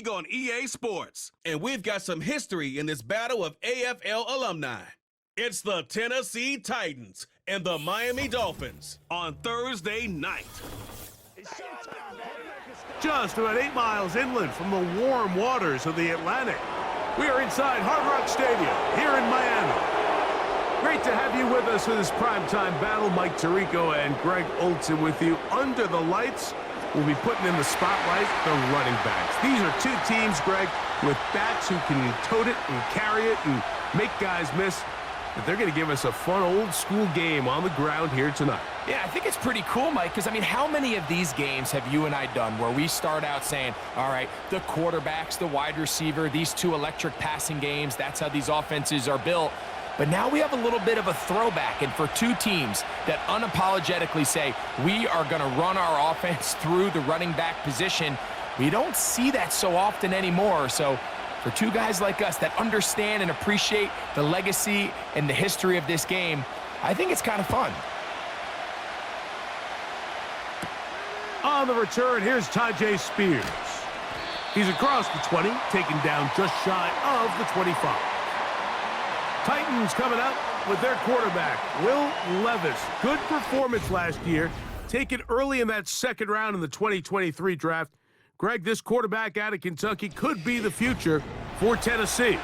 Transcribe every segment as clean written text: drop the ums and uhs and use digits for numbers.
League on EA Sports. And we've got some history in this battle of AFL alumni. It's the Tennessee Titans and the Miami Dolphins on Thursday night. Just about 8 miles inland from the warm waters of the Atlantic, we are inside Hard Rock Stadium here in Miami. Great to have you with us for this primetime battle. Mike Tirico and Greg Olson with you. Under the lights, we'll be putting in the spotlight the running backs. These are two teams, Greg, with backs who can tote it and carry it and make guys miss. But they're going to give us a fun old-school game on the ground here tonight. Yeah, I think it's pretty cool, Mike, because, I mean, how many of these games have you and I done where we start out saying, all right, the quarterbacks, the wide receiver, these two electric passing games, that's how these offenses are built. But now we have a little bit of a throwback, and for two teams that unapologetically say, we are going to run our offense through the running back position, we don't see that so often anymore. So for two guys like us that understand and appreciate the legacy and the history of this game, I think it's kind of fun. On the return, here's Tyjae Spears. He's across the 20, taken down just shy of the 25. Titans coming out with their quarterback, Will Levis. Good performance last year, taken early in that second round in the 2023 draft. Greg, this quarterback out of Kentucky could be the future for Tennessee.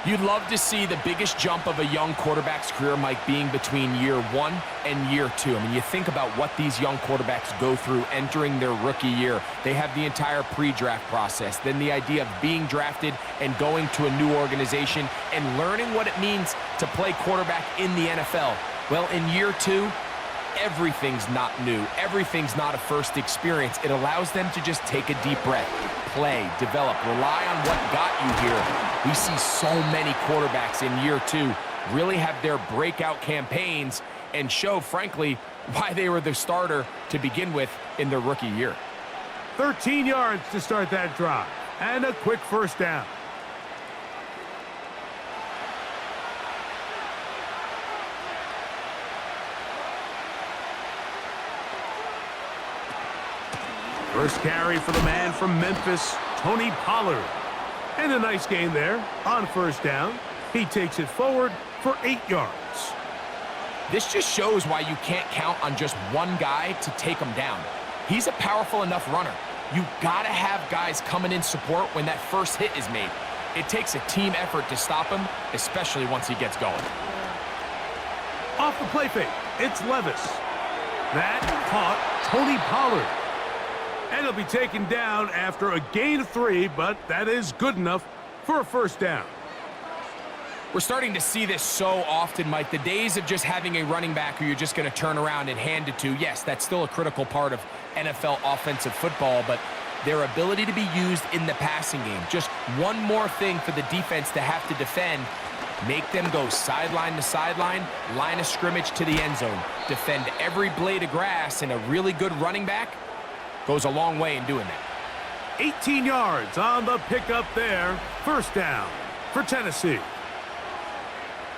You'd love to see the biggest jump of a young quarterback's career, Mike, being between year 1 and year 2. I mean, you think about what these young quarterbacks go through entering their rookie year. They have the entire pre-draft process, then the idea of being drafted and going to a new organization and learning what it means to play quarterback in the NFL. Well, in year 2, everything's not new. Everything's not a first experience. It allows them to just take a deep breath, play, develop, rely on what got you here. We see so many quarterbacks in year 2 really have their breakout campaigns and show, frankly, why they were the starter to begin with in their rookie year. 13 yards to start that drive, and a quick first down. First carry for the man from Memphis, Tony Pollard. And a nice gain there on first down. He takes it forward for 8 yards. This just shows why you can't count on just one guy to take him down. He's a powerful enough runner. You gotta have guys coming in support when that first hit is made. It takes a team effort to stop him, especially once he gets going. Off the play fake, it's Levis. That caught Tony Pollard. And he'll be taken down after a gain of 3, but that is good enough for a first down. We're starting to see this so often, Mike. The days of just having a running back who you're just going to turn around and hand it to, yes, that's still a critical part of NFL offensive football, but their ability to be used in the passing game, just one more thing for the defense to have to defend, make them go sideline to sideline, line of scrimmage to the end zone, defend every blade of grass, and a really good running back goes a long way in doing that. 18 yards on the pickup there. First down for Tennessee.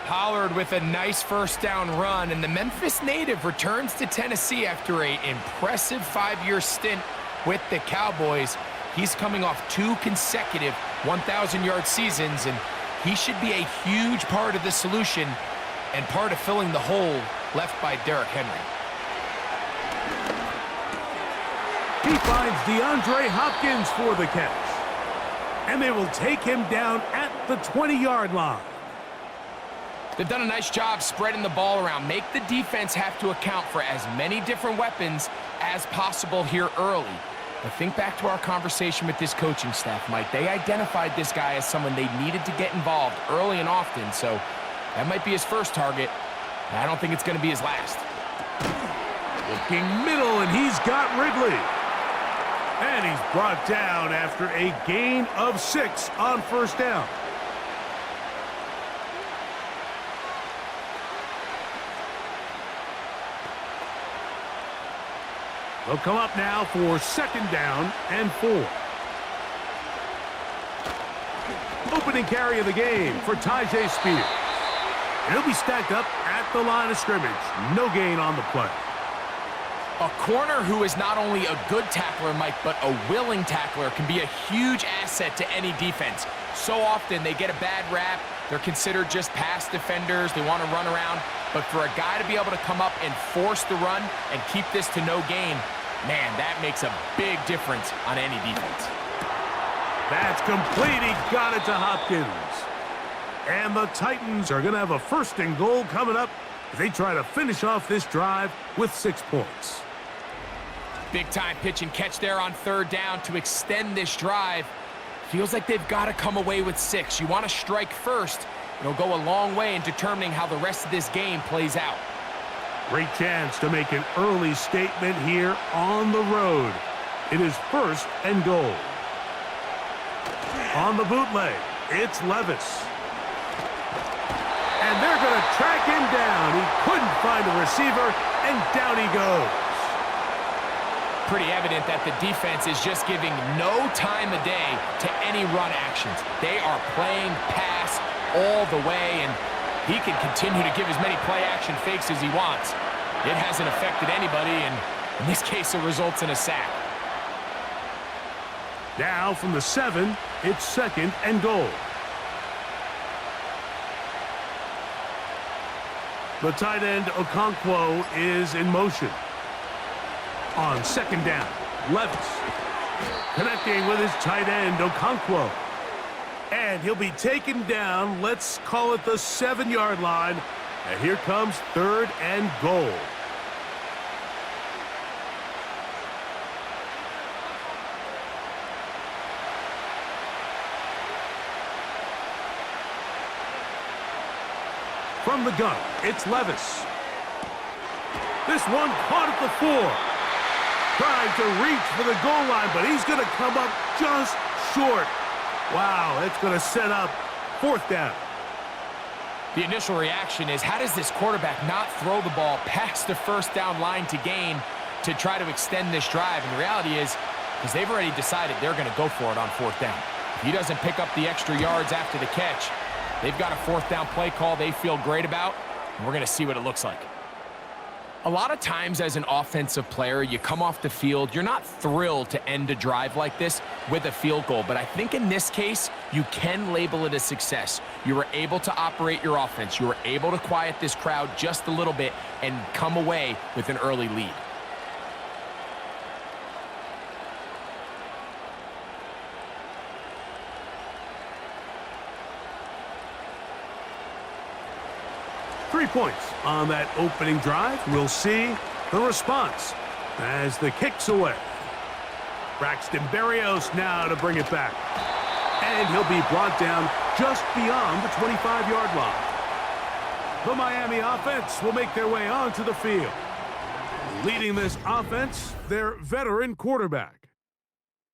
Pollard with a nice first down run, and the Memphis native returns to Tennessee after an impressive 5-year stint with the Cowboys. He's coming off 2 consecutive 1,000-yard seasons, and he should be a huge part of the solution and part of filling the hole left by Derrick Henry. He finds DeAndre Hopkins for the catch. And they will take him down at the 20-yard line. They've done a nice job spreading the ball around. Make the defense have to account for as many different weapons as possible here early. But think back to our conversation with this coaching staff, Mike. They identified this guy as someone they needed to get involved early and often, so that might be his first target. I don't think it's going to be his last. Looking middle, and he's got Ridley. And he's brought down after a gain of 6 on first down. They'll come up now for second down and 4. Opening carry of the game for Tyjae Spears. And he'll be stacked up at the line of scrimmage. No gain on the play. A corner who is not only a good tackler, Mike, but a willing tackler can be a huge asset to any defense. So often they get a bad rap. They're considered just pass defenders. They want to run around. But for a guy to be able to come up and force the run and keep this to no gain, man, that makes a big difference on any defense. That's complete. He got it to Hopkins. And the Titans are going to have a 1st and goal coming up as they try to finish off this drive with 6 points. Big-time pitch and catch there on 3rd down to extend this drive. Feels like they've got to come away with 6. You want to strike first. It'll go a long way in determining how the rest of this game plays out. Great chance to make an early statement here on the road. It is 1st and goal. On the bootleg, it's Levis. And they're going to track him down. He couldn't find a receiver, and down he goes. Pretty evident that the defense is just giving no time of day to any run actions. They are playing pass all the way, and he can continue to give as many play-action fakes as he wants. It hasn't affected anybody, and in this case, it results in a sack. Now from the 7, it's 2nd and goal. The tight end, Okonkwo, is in motion. On 2nd down, Levis connecting with his tight end, Okonkwo. And he'll be taken down, let's call it the 7-yard line. And here comes 3rd and goal. From the gun, it's Levis. This one caught at the 4. Trying to reach for the goal line, but he's going to come up just short. Wow, it's going to set up 4th down. The initial reaction is, how does this quarterback not throw the ball past the 1st down line to gain to try to extend this drive? And the reality is, because they've already decided they're going to go for it on 4th down. If he doesn't pick up the extra yards after the catch, they've got a 4th down play call they feel great about, and we're going to see what it looks like. A lot of times as an offensive player, you come off the field, you're not thrilled to end a drive like this with a field goal. But I think in this case, you can label it a success. You were able to operate your offense. You were able to quiet this crowd just a little bit and come away with an early lead. Three points on that opening drive. We'll see the response as the kick's away. Braxton Berrios now to bring it back. And he'll be brought down just beyond the 25-yard line. The Miami offense will make their way onto the field. Leading this offense, their veteran quarterback.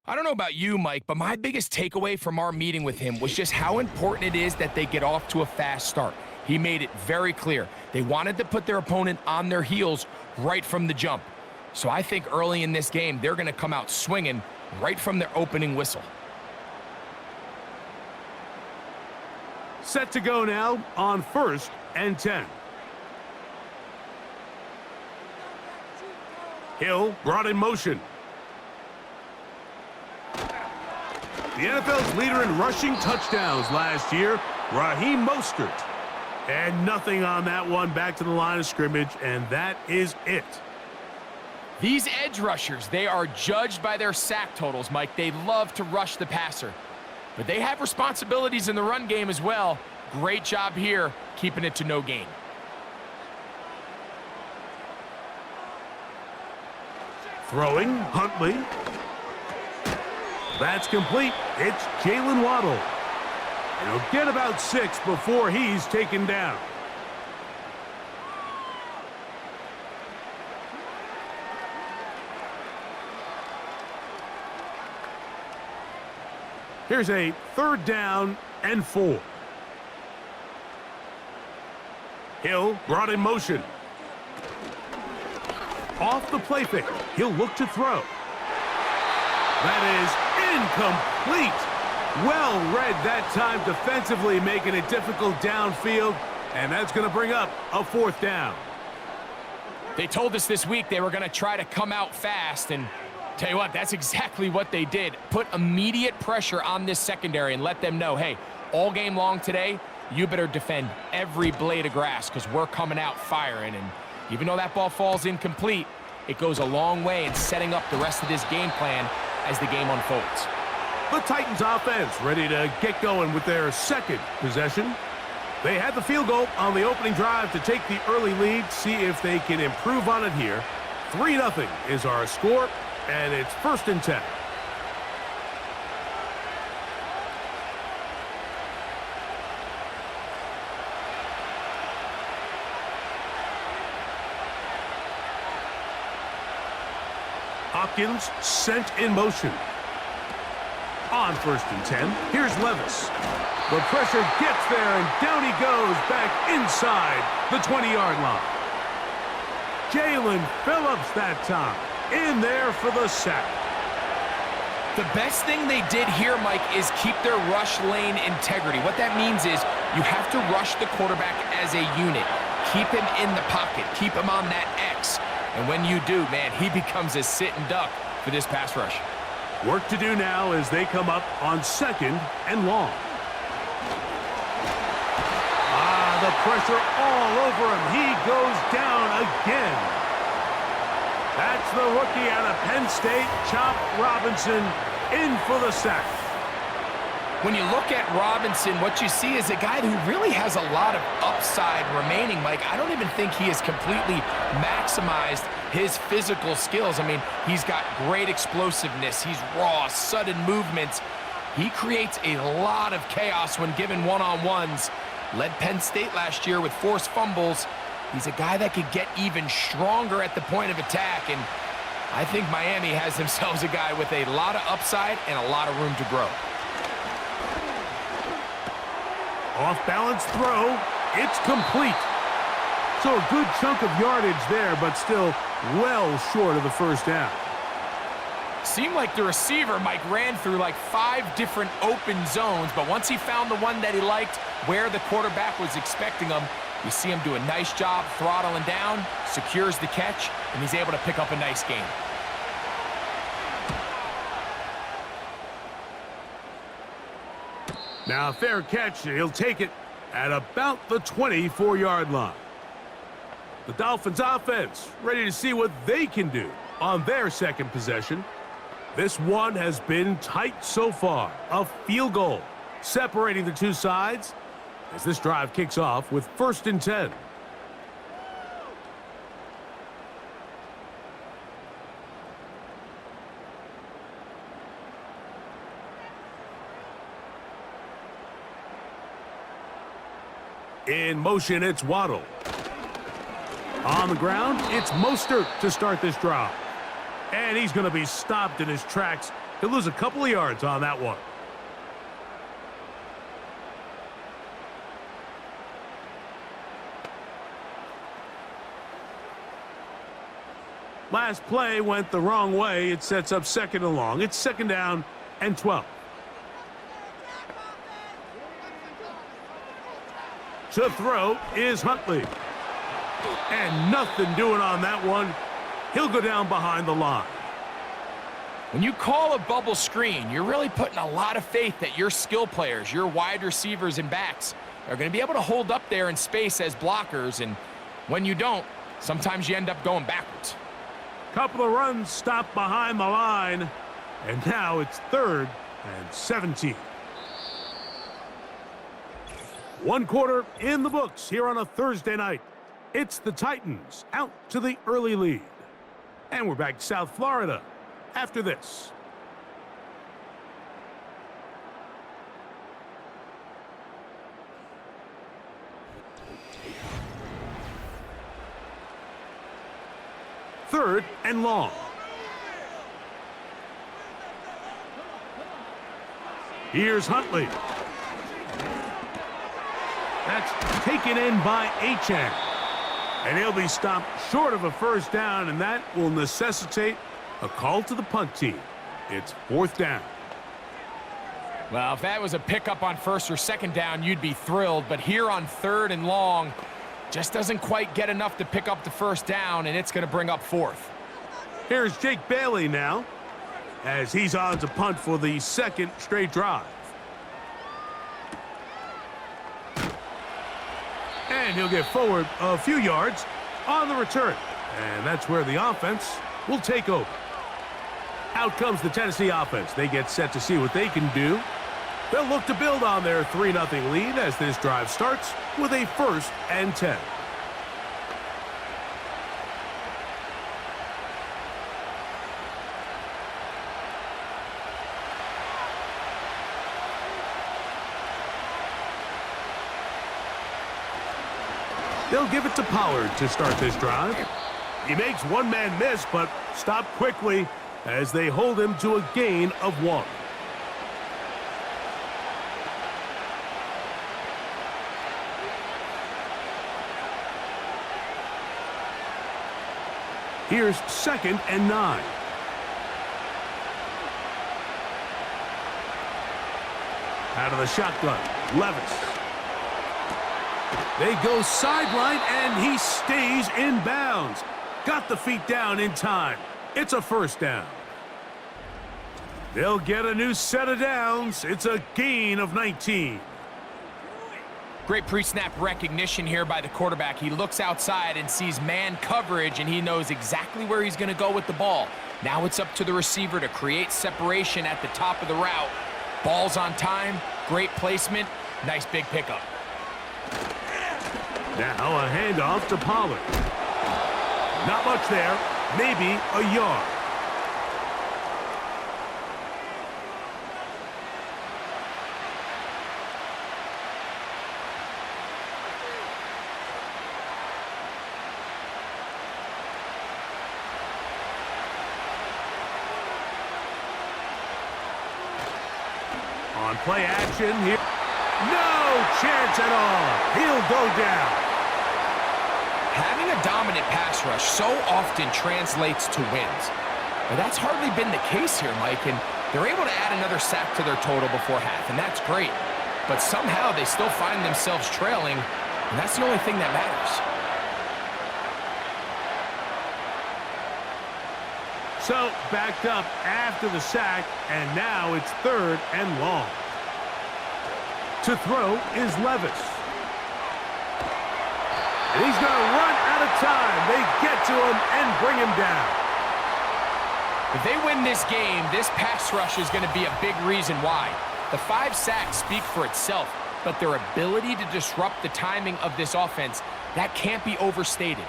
I don't know about you, Mike, but my biggest takeaway from our meeting with him was just how important it is that they get off to a fast start. He made it very clear. They wanted to put their opponent on their heels right from the jump. So I think early in this game, they're going to come out swinging right from their opening whistle. Set to go now on 1st and 10. Hill brought in motion. The NFL's leader in rushing touchdowns last year, Raheem Mostert. And nothing on that one, back to the line of scrimmage, and that is it. These edge rushers, they are judged by their sack totals, Mike. They love to rush the passer. But they have responsibilities in the run game as well. Great job here, keeping it to no gain. Throwing, Huntley. That's complete. It's Jalen Waddle. And he'll get about 6 before he's taken down. Here's a 3rd down and 4. Hill brought in motion. Off the play fake. He'll look to throw. That is incomplete. Well read that time defensively, making it difficult downfield, and that's going to bring up a 4th down. They told us this week they were going to try to come out fast, and tell you what, that's exactly what they did. Put immediate pressure on this secondary and let them know, hey, all game long today, you better defend every blade of grass because we're coming out firing. And even though that ball falls incomplete, it goes a long way in setting up the rest of this game plan as the game unfolds. The Titans offense ready to get going with their second possession. They had the field goal on the opening drive to take the early lead. See if they can improve on it here. 3-0 is our score, and it's 1st and 10. Hopkins sent in motion. On 1st and 10, here's Levis. The pressure gets there, and down he goes back inside the 20-yard line. Jalen Phillips that time in there for the sack. The best thing they did here, Mike, is keep their rush lane integrity. What that means is you have to rush the quarterback as a unit. Keep him in the pocket. Keep him on that X. And when you do, man, he becomes a sit and duck for this pass rush. Work to do now as they come up on 2nd and long. The pressure all over him. He goes down again. That's the rookie out of Penn State, Chop Robinson, in for the sack. When you look at Robinson, what you see is a guy who really has a lot of upside remaining, Mike. I don't even think he has completely maximized his physical skills. I mean, he's got great explosiveness. He's raw, sudden movements. He creates a lot of chaos when given one-on-ones. Led Penn State last year with forced fumbles. He's a guy that could get even stronger at the point of attack, and I think Miami has themselves a guy with a lot of upside and a lot of room to grow. Off-balance throw. It's complete. So a good chunk of yardage there, but still well short of the first down. Seemed like the receiver, Mike, ran through like 5 different open zones, but once he found the one that he liked, where the quarterback was expecting him, you see him do a nice job throttling down, secures the catch, and he's able to pick up a nice gain. Now a fair catch, he'll take it at about the 24-yard line. The Dolphins offense ready to see what they can do on their second possession. This one has been tight so far. A field goal separating the two sides as this drive kicks off with 1st and 10. In motion, it's Waddle. On the ground, it's Mostert to start this drive. And he's going to be stopped in his tracks. He'll lose a couple of yards on that one. Last play went the wrong way. It sets up 2nd and long. It's 2nd down and 12. To throw is Huntley. And nothing doing on that one. He'll go down behind the line. When you call a bubble screen, you're really putting a lot of faith that your skill players, your wide receivers and backs, are going to be able to hold up there in space as blockers. And when you don't, sometimes you end up going backwards. Couple of runs stopped behind the line. And now it's 3rd and 17. 1 quarter in the books here on a Thursday night. It's the Titans out to the early lead. And we're back to South Florida after this. Third and long. Here's Huntley. That's taken in by Achane. And he'll be stopped short of a first down, and that will necessitate a call to the punt team. It's 4th down. Well, if that was a pickup on 1st or 2nd down, you'd be thrilled. But here on 3rd and long, Just doesn't quite get enough to pick up the first down, and it's going to bring up fourth. Here's Jake Bailey now, as he's on to punt for the second straight drive. And he'll get forward a few yards on the return. And that's where the offense will take over. Out comes the Tennessee offense. They get set to see what they can do. They'll look to build on their 3-0 lead as this drive starts with a 1st and 10. They'll give it to Pollard to start this drive. He makes one man miss, but stop quickly as they hold him to a gain of 1. Here's 2nd and 9. Out of the shotgun, Levis. They go sideline, and he stays in bounds. Got the feet down in time. It's a 1st down. They'll get a new set of downs. It's a gain of 19. Great pre-snap recognition here by the quarterback. He looks outside and sees man coverage, and he knows exactly where he's going to go with the ball. Now it's up to the receiver to create separation at the top of the route. Ball's on time, great placement, nice big pickup. Now a handoff to Pollard. Not much there, maybe a yard. On play action here. No chance at all. He'll go down. Having a dominant pass rush so often translates to wins. But that's hardly been the case here, Mike, and they're able to add another sack to their total before half, and that's great. But somehow they still find themselves trailing, and that's the only thing that matters. So, backed up after the sack, and now it's 3rd and long. To throw is Levis. And he's going to run out of time. They get to him and bring him down. If they win this game, this pass rush is going to be a big reason why. The 5 sacks speak for itself, but their ability to disrupt the timing of this offense, that can't be overstated.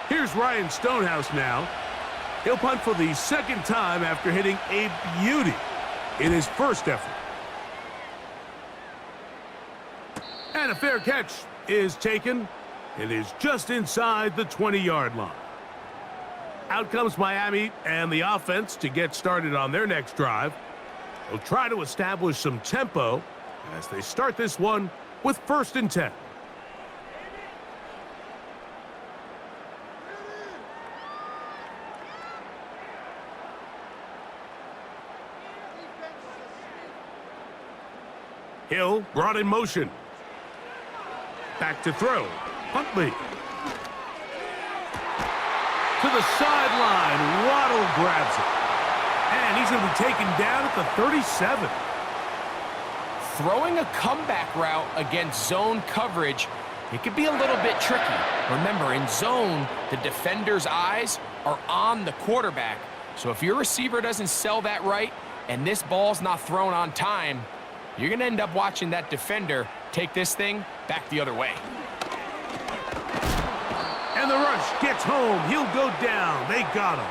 Here's Ryan Stonehouse now. He'll punt for the 2nd time after hitting a beauty in his 1st effort. And a fair catch is taken. It is just inside the 20-yard line. Out comes Miami and the offense to get started on their next drive. They'll try to establish some tempo as they start this one with 1st and 10. Hill brought in motion. Back to throw. Huntley. To the sideline. Waddle grabs it. And he's going to be taken down at the 37. Throwing a comeback route against zone coverage, it could be a little bit tricky. Remember, in zone, the defender's eyes are on the quarterback. So if your receiver doesn't sell that right and this ball's not thrown on time, you're going to end up watching that defender take this thing back the other way. And the rush gets home. He'll go down. They got him.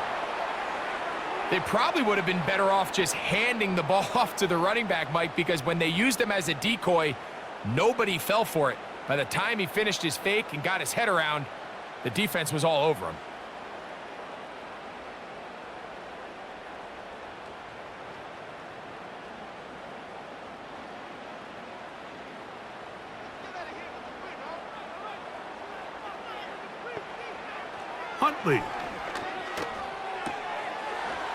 They probably would have been better off just handing the ball off to the running back, Mike, because when they used him as a decoy, nobody fell for it. By the time he finished his fake and got his head around, the defense was all over him. Huntley.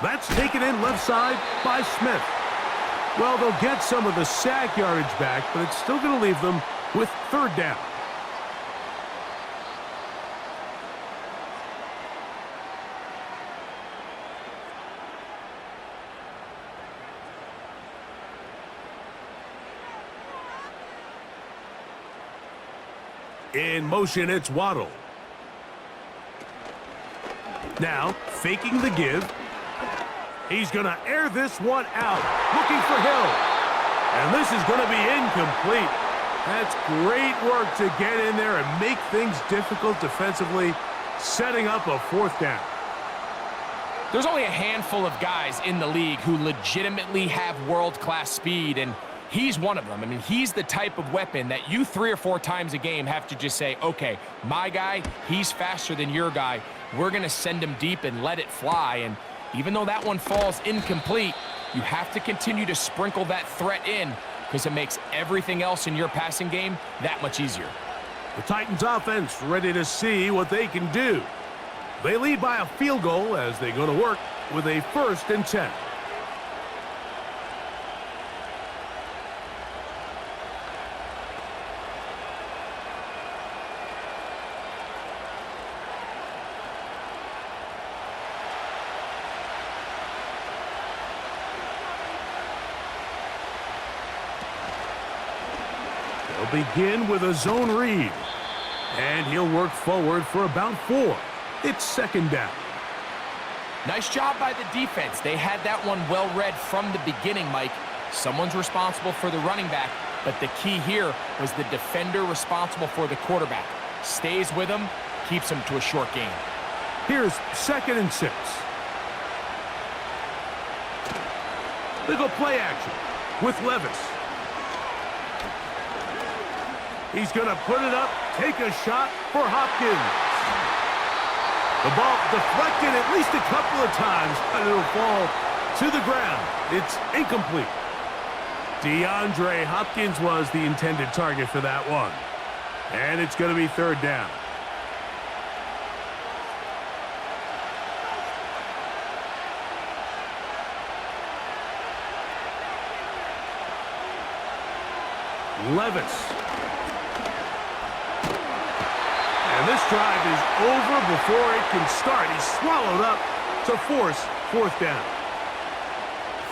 That's taken in left side by Smith. Well, they'll get some of the sack yardage back, but it's still going to leave them with third down. In motion, it's Waddle. Now, faking the give. He's going to air this one out, looking for Hill. And this is going to be incomplete. That's great work to get in there and make things difficult defensively, setting up a fourth down. There's only a handful of guys in the league who legitimately have world-class speed, and he's one of them. I mean, he's the type of weapon that you 3 or 4 times a game have to just say, okay, my guy, he's faster than your guy. We're going to send him deep and let it fly. And even though that one falls incomplete, you have to continue to sprinkle that threat in because it makes everything else in your passing game that much easier. The Titans offense ready to see what they can do. They lead by a field goal as they go to work with a 1st and 10. They'll begin with a zone read. And he'll work forward for about 4. It's 2nd down. Nice job by the defense. They had that one well read from the beginning, Mike. Someone's responsible for the running back, but the key here was the defender responsible for the quarterback. Stays with him, keeps him to a short gain. Here's 2nd and 6. They go play action with Levis. He's going to put it up, take a shot for Hopkins. The ball deflected at least a couple of times, but it'll fall to the ground. It's incomplete. DeAndre Hopkins was the intended target for that one. And it's going to be 3rd down. Levis. And this drive is over before it can start. He's swallowed up to force 4th down.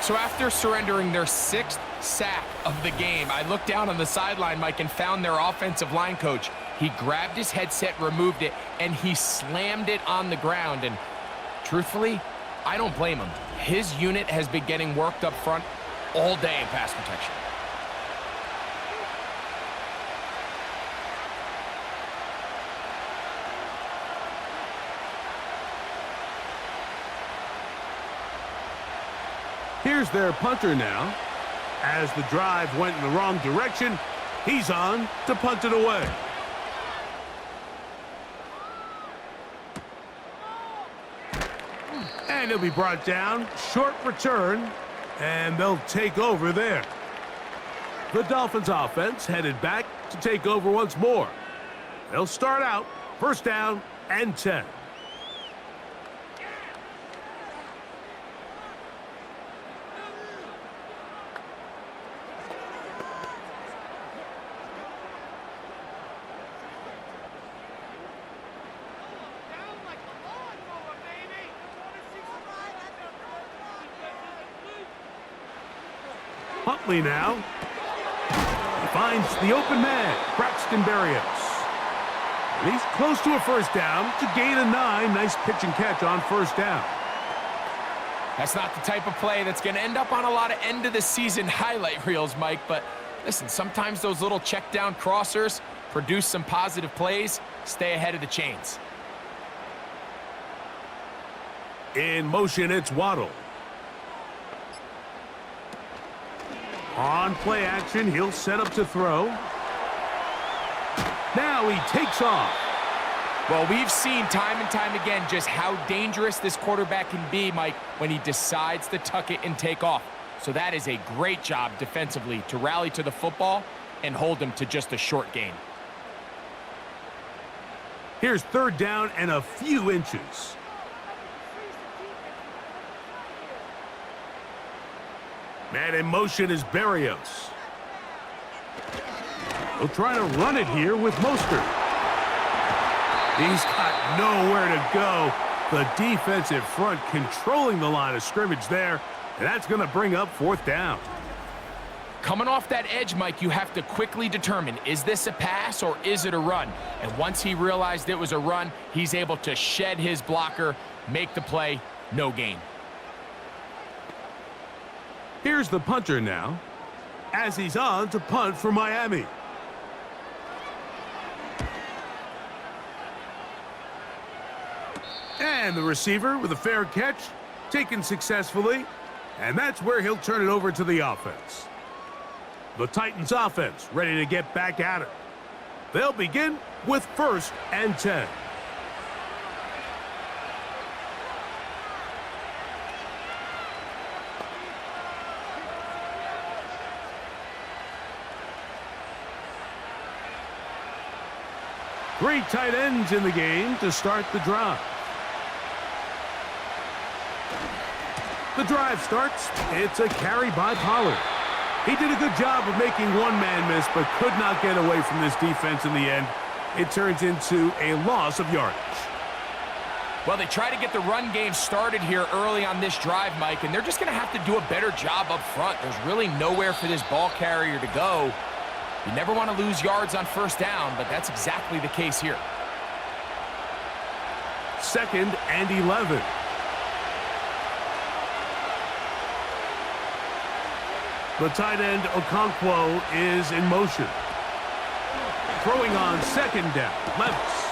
So after surrendering their 6th sack of the game, I looked down on the sideline, Mike, and found their offensive line coach. He grabbed his headset, removed it, and he slammed it on the ground. And truthfully, I don't blame him. His unit has been getting worked up front all day in pass protection. Here's their punter now. As the drive went in the wrong direction, he's on to punt it away. And he'll be brought down. Short return, and they'll take over there. The Dolphins offense headed back to take over once more. They'll start out 1st down and 10. Huntley now. He finds the open man, Braxton Berrios. And he's close to a 1st down to gain a 9. Nice pitch and catch on 1st down. That's not the type of play that's going to end up on a lot of end-of-the-season highlight reels, Mike. But listen, sometimes those little check-down crossers produce some positive plays. Stay ahead of the chains. In motion, it's Waddle. On play action, he'll set up to throw. Now he takes off. Well, we've seen time and time again just how dangerous this quarterback can be, Mike, when he decides to tuck it and take off. So that is a great job defensively to rally to the football and hold him to just a short gain. Here's third down and a few inches. Man in motion is Barrios. They'll try to run it here with Mostert. He's got nowhere to go. The defensive front controlling the line of scrimmage there, and that's going to bring up fourth down. Coming off that edge, Mike, you have to quickly determine, is this a pass or is it a run? And once he realized it was a run, he's able to shed his blocker, make the play, no gain. Here's the punter now, as he's on to punt for Miami. And the receiver with a fair catch, taken successfully, and that's where he'll turn it over to the offense. The Titans offense ready to get back at it. They'll begin with 1st and 10. Three tight ends in the game to start the drive. The drive starts. It's a carry by Pollard. He did a good job of making one man miss, but could not get away from this defense in the end. It turns into a loss of yardage. Well, they try to get the run game started here early on this drive, Mike, and they're just going to have to do a better job up front. There's really nowhere for this ball carrier to go. You never want to lose yards on first down, but that's exactly the case here. 2nd and 11. The tight end, Okonkwo, is in motion. Throwing on 2nd down, Levis.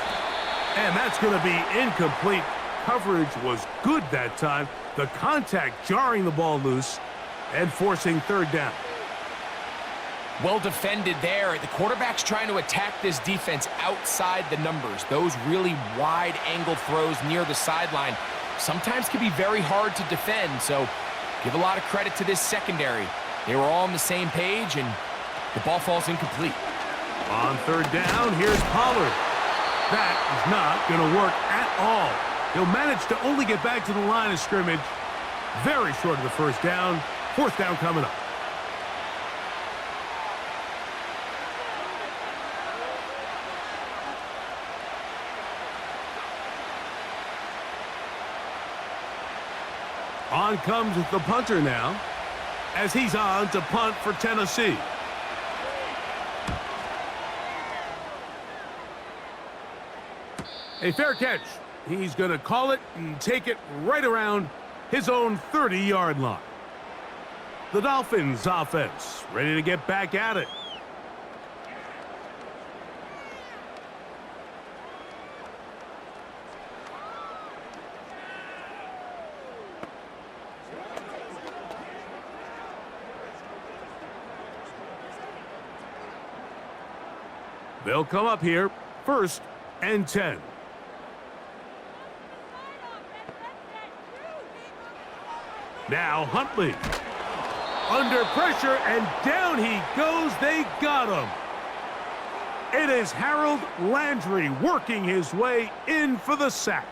And that's going to be incomplete. Coverage was good that time. The contact jarring the ball loose and forcing 3rd down. Well defended there. The quarterback's trying to attack this defense outside the numbers. Those really wide angle throws near the sideline sometimes can be very hard to defend, so give a lot of credit to this secondary. They were all on the same page, and the ball falls incomplete. On 3rd down, here's Pollard. That is not going to work at all. He'll manage to only get back to the line of scrimmage. Very short of the 1st down. 4th down coming up. On comes the punter now, as he's on to punt for Tennessee. A fair catch. He's going to call it and take it right around his own 30-yard line. The Dolphins offense ready to get back at it. They'll come up here, 1st and 10. Now Huntley. Under pressure, and down he goes. They got him. It is Harold Landry working his way in for the sack.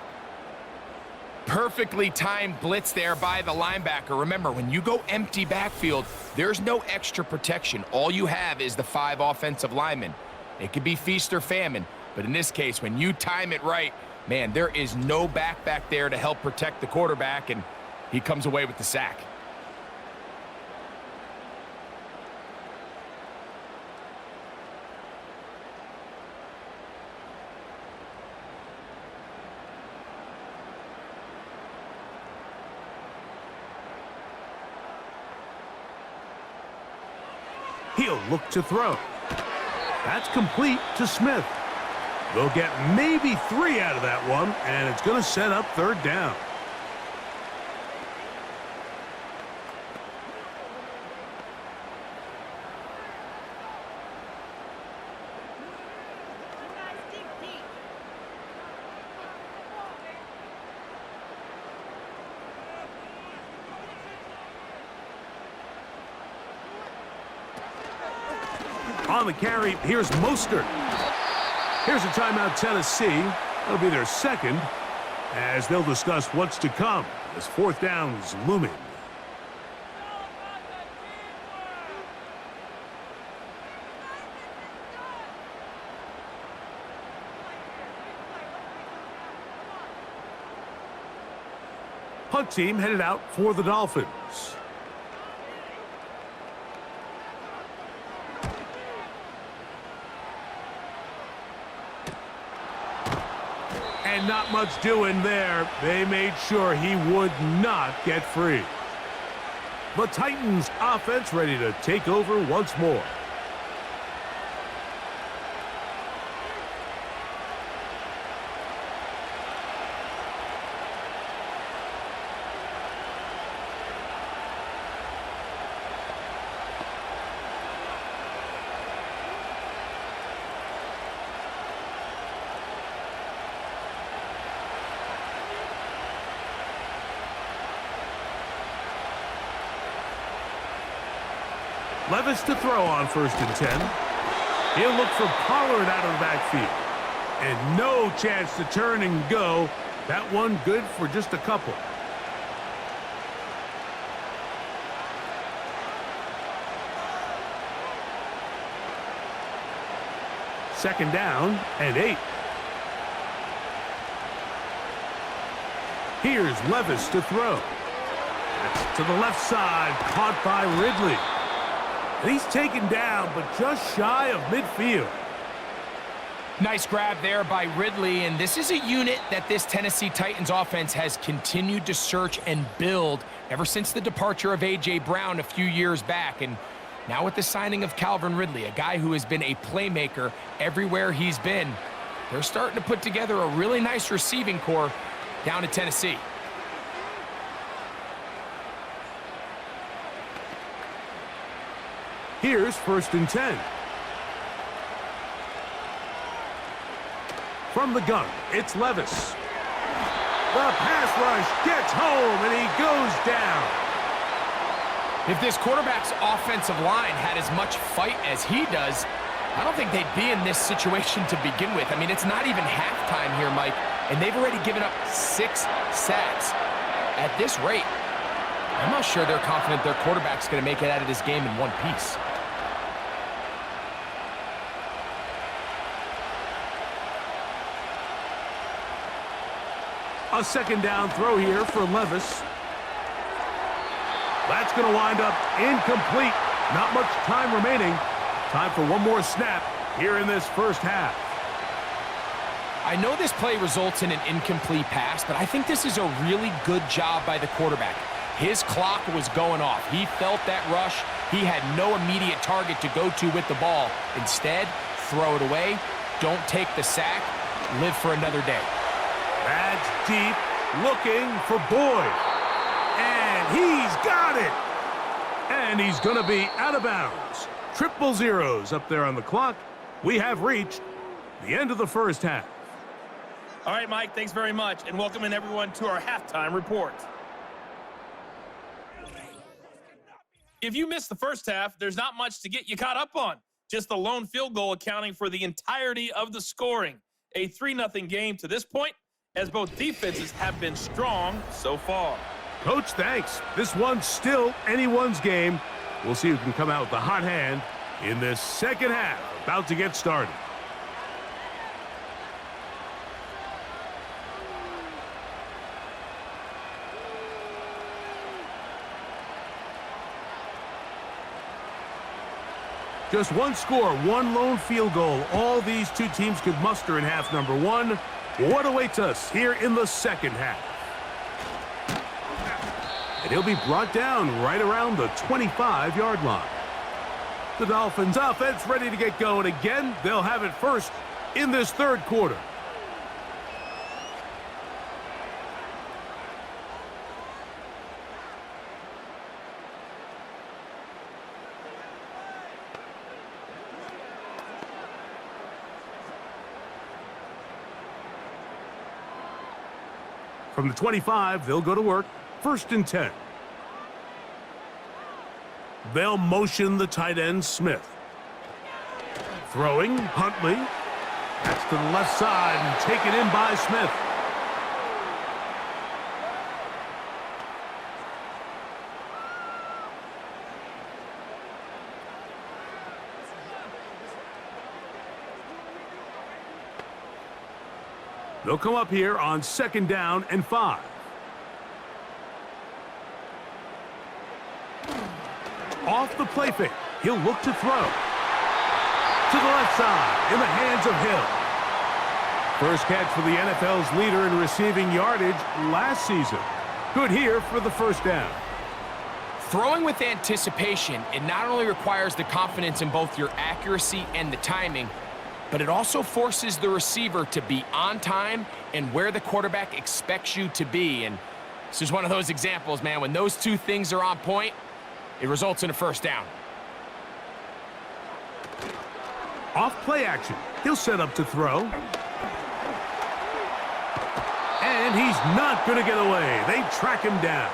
Perfectly timed blitz there by the linebacker. Remember, when you go empty backfield, there's no extra protection. All you have is the 5 offensive linemen. It could be feast or famine, but in this case, when you time it right, man, there is no back there to help protect the quarterback, and he comes away with the sack. He'll look to throw. That's complete to Smith. They'll get maybe 3 out of that one, and it's going to set up 3rd down. On the carry, here's Mostert. Here's a timeout, Tennessee. That'll be their second, as they'll discuss what's to come as fourth down's looming. Punt team headed out for the Dolphins. And not much doing there. They made sure he would not get free. The Titans offense ready to take over once more. Levis to throw on 1st and 10. He'll look for Pollard out of the backfield. And no chance to turn and go. That one good for just a couple. Second down and 8. Here's Levis to throw. That's to the left side, caught by Ridley. And he's taken down, but just shy of midfield. Nice grab there by Ridley, and this is a unit that this Tennessee Titans offense has continued to search and build ever since the departure of A.J. Brown a few years back. And now with the signing of Calvin Ridley, a guy who has been a playmaker everywhere he's been, they're starting to put together a really nice receiving core down at Tennessee. Here's 1st and 10. From the gun, it's Levis. The pass rush gets home, and he goes down. If this quarterback's offensive line had as much fight as he does, I don't think they'd be in this situation to begin with. I mean, it's not even halftime here, Mike, and they've already given up 6 sacks. At this rate, I'm not sure they're confident their quarterback's going to make it out of this game in one piece. A second down throw here for Levis. That's going to wind up incomplete. Not much time remaining. Time for one more snap here in this first half. I know this play results in an incomplete pass, but I think this is a really good job by the quarterback. His clock was going off. He felt that rush. He had no immediate target to go to with the ball. Instead, throw it away. Don't take the sack. Live for another day. That's deep, looking for Boyd. And he's got it. And he's going to be out of bounds. 000 up there on the clock. We have reached the end of the first half. All right, Mike, thanks very much. And welcome in everyone to our halftime report. If you missed the first half, there's not much to get you caught up on. Just the lone field goal accounting for the entirety of the scoring. A 3-0 game to this point, as both defenses have been strong so far. Coach, thanks. This one's still anyone's game. We'll see who can come out with the hot hand in this second half. About to get started. Just one score, one lone field goal. All these two teams could muster in half number one. What awaits us here in the second half? And he'll be brought down right around the 25-yard line. The Dolphins offense ready to get going again. They'll have it first in this third quarter. From the 25, they'll go to work. 1st and 10. They'll motion the tight end, Smith. Throwing, Huntley. That's to the left side and taken in by Smith. They'll come up here on 2nd down and 5. Off the play fake. He'll look to throw. To the left side, in the hands of Hill. First catch for the NFL's leader in receiving yardage last season. Good here for the 1st down. Throwing with anticipation, it not only requires the confidence in both your accuracy and the timing, but it also forces the receiver to be on time and where the quarterback expects you to be. And this is one of those examples, man. When those two things are on point, it results in a 1st down. Off play action. He'll set up to throw. And he's not going to get away. They track him down.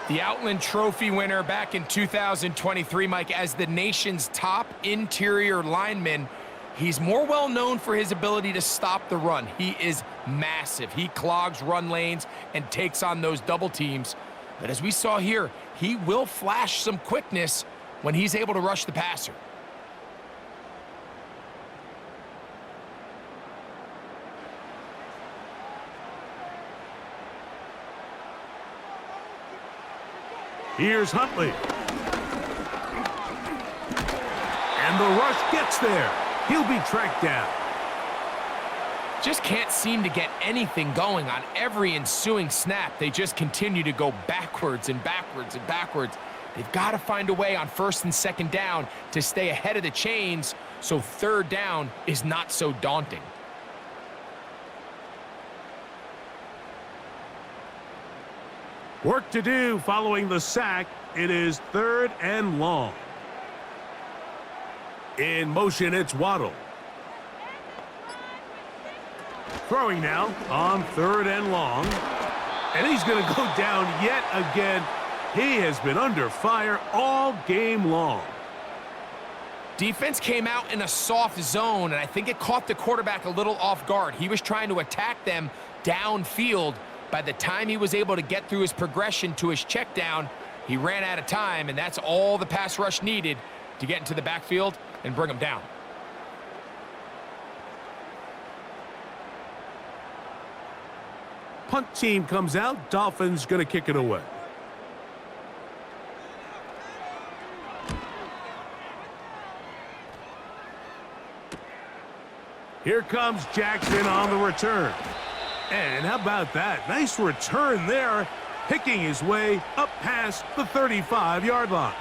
The Outland Trophy winner back in 2023, Mike, as the nation's top interior lineman. He's more well known for his ability to stop the run. He is massive. He clogs run lanes and takes on those double teams. But as we saw here, he will flash some quickness when he's able to rush the passer. Here's Huntley. And the rush gets there. He'll be tracked down. Just can't seem to get anything going on every ensuing snap. They just continue to go backwards and backwards and backwards. They've got to find a way on 1st and 2nd down to stay ahead of the chains so 3rd down is not so daunting. Work to do following the sack. It is 3rd and long. In motion, it's Waddle. Throwing now on 3rd and long. And he's going to go down yet again. He has been under fire all game long. Defense came out in a soft zone, and I think it caught the quarterback a little off guard. He was trying to attack them downfield. By the time he was able to get through his progression to his check down, he ran out of time, and that's all the pass rush needed to get into the backfield and bring him down. Punt team comes out. Dolphins going to kick it away. Here comes Jackson on the return. And how about that? Nice return there, picking his way up past the 35-yard line.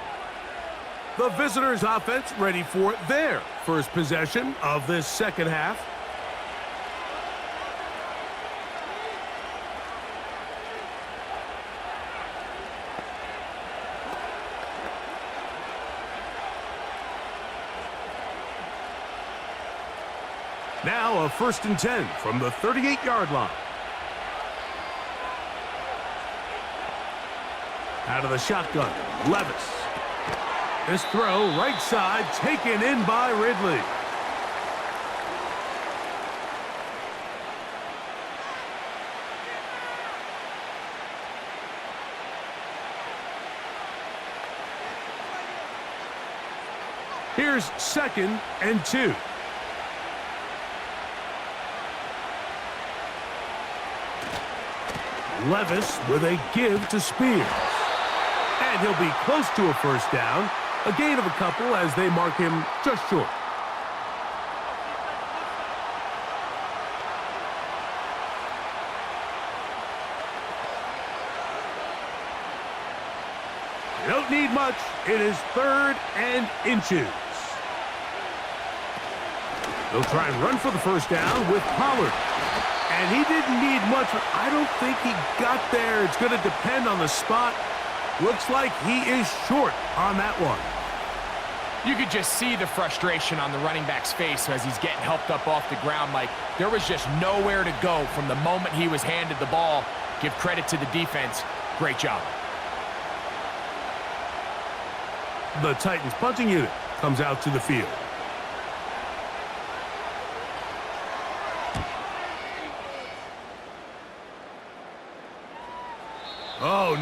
The visitors' offense ready for their first possession of this 2nd half. Now a 1st and 10 from the 38-yard line. Out of the shotgun, Levis. This throw, right side, taken in by Ridley. Here's 2nd and 2. Levis with a give to Spears. And he'll be close to a 1st down. A gain of a couple as they mark him just short. You don't need much. It is 3rd and inches. They'll try and run for the 1st down with Pollard. And he didn't need much, but I don't think he got there. It's going to depend on the spot. Looks like he is short on that one. You could just see the frustration on the running back's face as he's getting helped up off the ground. Like, there was just nowhere to go from the moment he was handed the ball. Give credit to the defense. Great job. The Titans punting unit comes out to the field.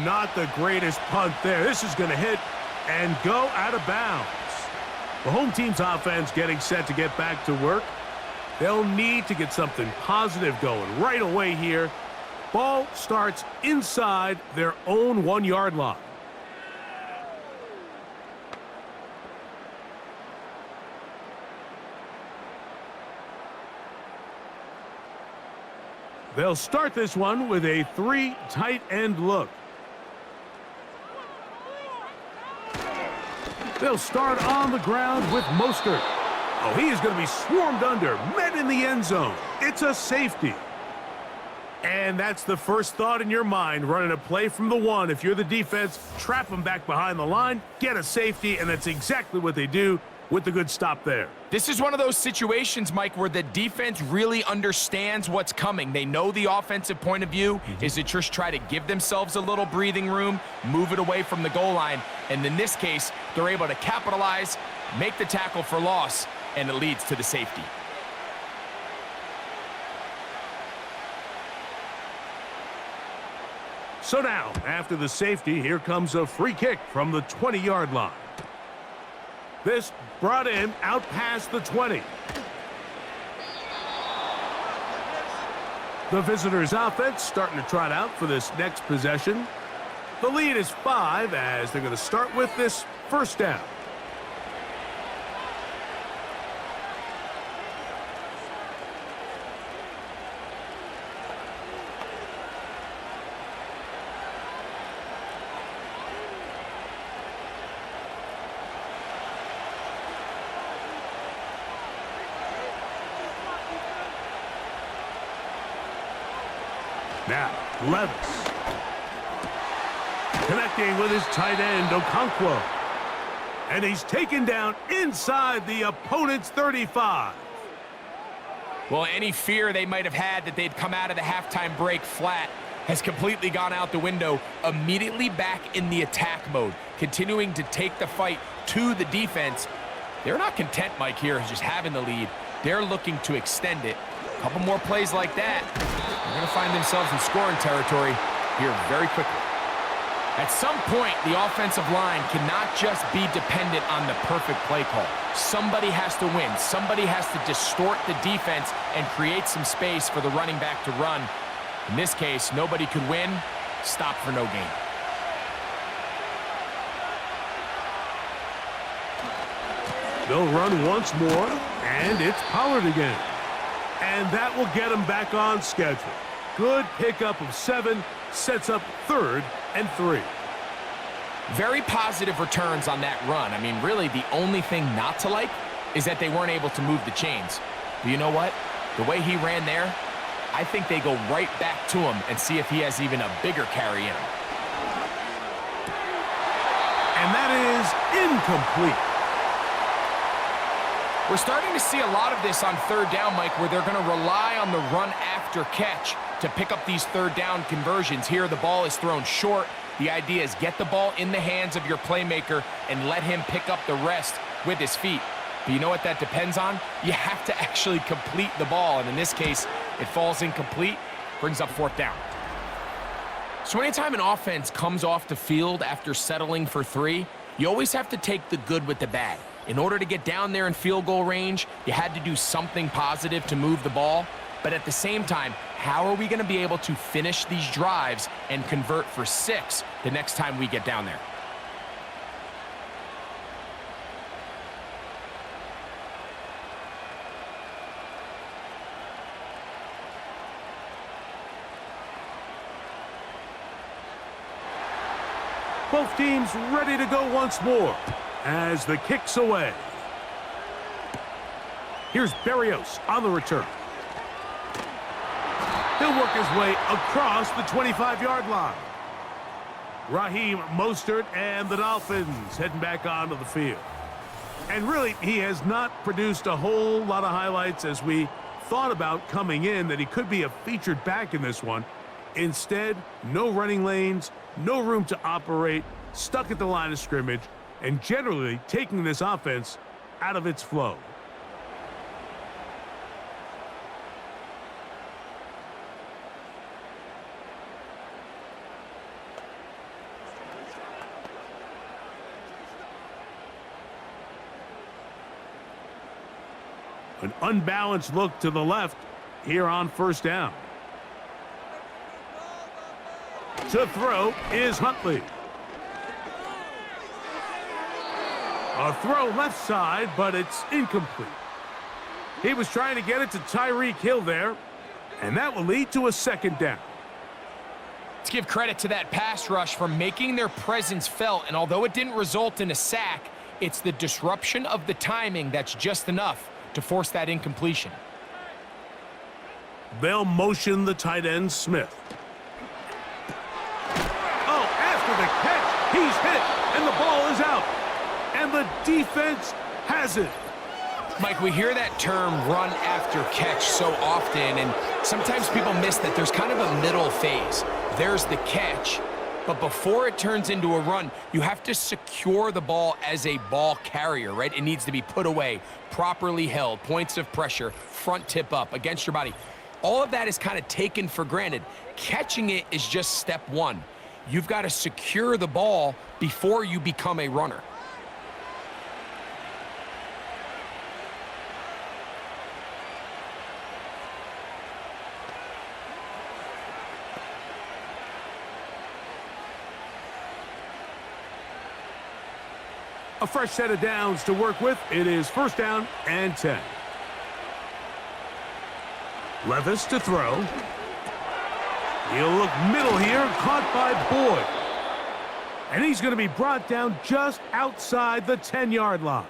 not the greatest punt there. This is going to hit and go out of bounds. The home team's offense getting set to get back to work. They'll need to get something positive going right away here. Ball starts inside their own 1-yard line. They'll start this one with a 3 tight end look. They'll start on the ground with Mostert. Oh, he is going to be swarmed under, met in the end zone. It's a safety. And that's the first thought in your mind, running a play from the 1. If you're the defense, trap them back behind the line, get a safety, and that's exactly what they do with the good stop there. This is one of those situations, Mike, where the defense really understands what's coming. They know the offensive point of view is to just try to give themselves a little breathing room, move it away from the goal line, and in this case, they're able to capitalize, make the tackle for loss, and it leads to the safety. So now, after the safety, here comes a free kick from the 20-yard line. This brought in out past the 20. The visitors' offense starting to trot out for this next possession. The lead is 5 as they're going to start with this first down. Now, Levis. Connecting with his tight end, Okonkwo. And he's taken down inside the opponent's 35. Well, any fear they might have had that they'd come out of the halftime break flat has completely gone out the window. Immediately back in the attack mode, continuing to take the fight to the defense. They're not content, Mike, here, just having the lead. They're looking to extend it. A couple more plays like that, they're going to find themselves in scoring territory here very quickly. At some point, the offensive line cannot just be dependent on the perfect play call. Somebody has to win. Somebody has to distort the defense and create some space for the running back to run. In this case, nobody could win. Stop for no gain. They'll run once more, and it's Pollard again. And that will get him back on schedule. Good pickup of 7, sets up 3rd and 3. Very positive returns on that run. I mean, really, the only thing not to like is that they weren't able to move the chains. But you know what? The way he ran there, I think they go right back to him and see if he has even a bigger carry in him. And that is incomplete. We're starting to see a lot of this on 3rd down, Mike, where they're going to rely on the run after catch to pick up these 3rd down conversions. Here, the ball is thrown short. The idea is get the ball in the hands of your playmaker and let him pick up the rest with his feet. But you know what that depends on? You have to actually complete the ball, and in this case, it falls incomplete, brings up 4th down. So anytime an offense comes off the field after settling for 3, you always have to take the good with the bad. In order to get down there in field goal range, you had to do something positive to move the ball. But at the same time, how are we going to be able to finish these drives and convert for 6 the next time we get down there? Both teams ready to go once more as the kick's away. Here's Berrios on the return. He'll work his way across the 25-yard line. Raheem Mostert and the Dolphins heading back onto the field. And really, he has not produced a whole lot of highlights as we thought about coming in that he could be a featured back in this one. Instead, no running lanes, no room to operate, stuck at the line of scrimmage, and generally taking this offense out of its flow. An unbalanced look to the left here on first down. To throw is Huntley. A throw left side, but it's incomplete. He was trying to get it to Tyreek Hill there, and that will lead to a second down. Let's give credit to that pass rush for making their presence felt, and although it didn't result in a sack, it's the disruption of the timing that's just enough to force that incompletion. They'll motion the tight end, Smith. Oh, after the catch, he's hit, and the ball is out. And the defense has it. Mike, we hear that term run after catch so often, and sometimes people miss that there's kind of a middle phase. There's the catch, but before it turns into a run, you have to secure the ball as a ball carrier, right? It needs to be put away, properly held, points of pressure, front tip up against your body. All of that is kind of taken for granted. Catching it is just step one. You've got to secure the ball before you become a runner. A fresh set of downs to work with. It is first down and 10. Levis to throw. He'll look middle here, caught by Boyd. And he's going to be brought down just outside the 10-yard line.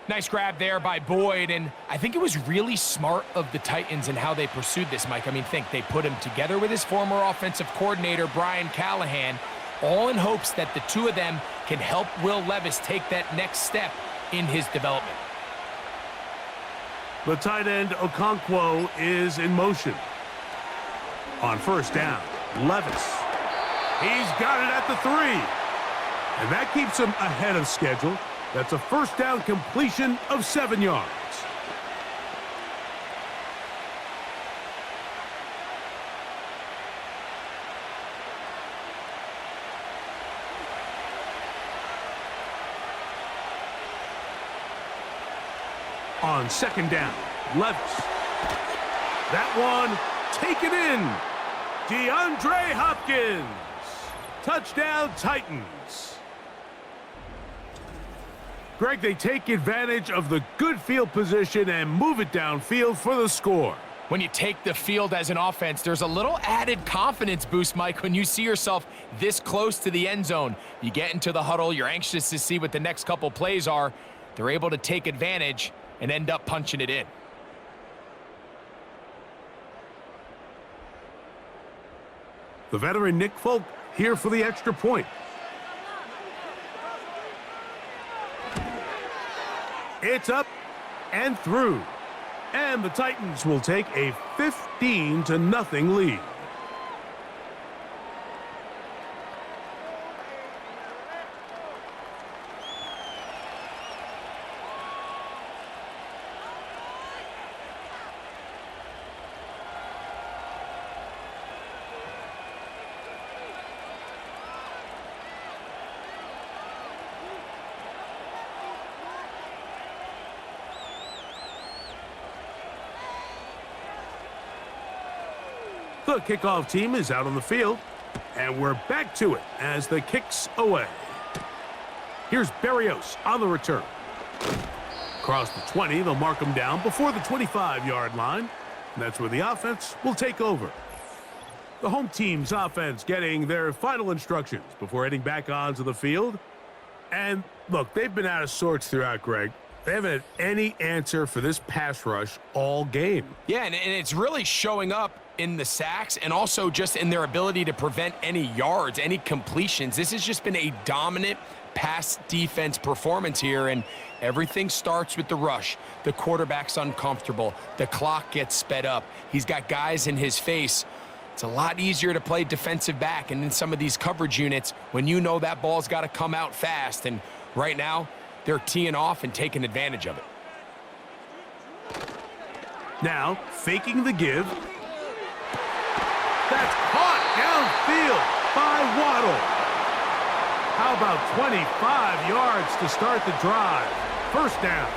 Nice grab there by Boyd, and I think it was really smart of the Titans in how they pursued this, Mike. I mean, think they put him together with his former offensive coordinator, Brian Callahan, all in hopes that the two of them can help Will Levis take that next step in his development. The tight end, Okonkwo, is in motion. On first down, Levis. He's got it at the 3. And that keeps him ahead of schedule. That's a first down completion of 7 yards. On second down, Levis. That one taken in. DeAndre Hopkins. Touchdown, Titans. Greg, they take advantage of the good field position and move it downfield for the score. When you take the field as an offense, there's a little added confidence boost, Mike, when you see yourself this close to the end zone. You get into the huddle, you're anxious to see what the next couple plays are. They're able to take advantage and end up punching it in. The veteran Nick Folk here for the extra point. It's up and through. And the Titans will take a 15-0 lead. The kickoff team is out on the field, and we're back to it as the kick's away. Here's Berrios on the return. Across the 20, they'll mark him down before the 25-yard line. And that's where the offense will take over. The home team's offense getting their final instructions before heading back onto the field. And look, they've been out of sorts throughout, Greg. They haven't had any answer for this pass rush all game. Yeah, and it's really showing up in the sacks and also just in their ability to prevent any yards, any completions. This has just been a dominant pass defense performance here, and everything starts with the rush. The quarterback's uncomfortable. The clock gets sped up. He's got guys in his face. It's a lot easier to play defensive back and in some of these coverage units when you know that ball's got to come out fast, and right now they're teeing off and taking advantage of it. Now, faking the give. That's caught downfield by Waddle. How about 25 yards to start the drive? First down.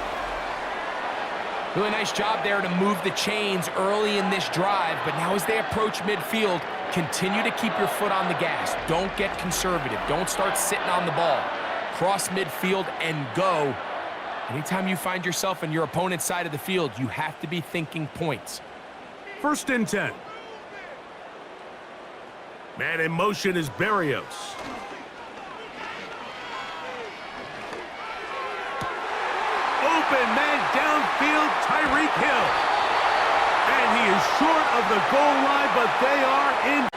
Really nice job there to move the chains early in this drive, but now as they approach midfield, continue to keep your foot on the gas. Don't get conservative. Don't start sitting on the ball. Cross midfield and go. Anytime you find yourself on your opponent's side of the field, you have to be thinking points. 1st and 10. Man in motion is Barrios. Open man downfield, Tyreek Hill. And he is short of the goal line, but they are in.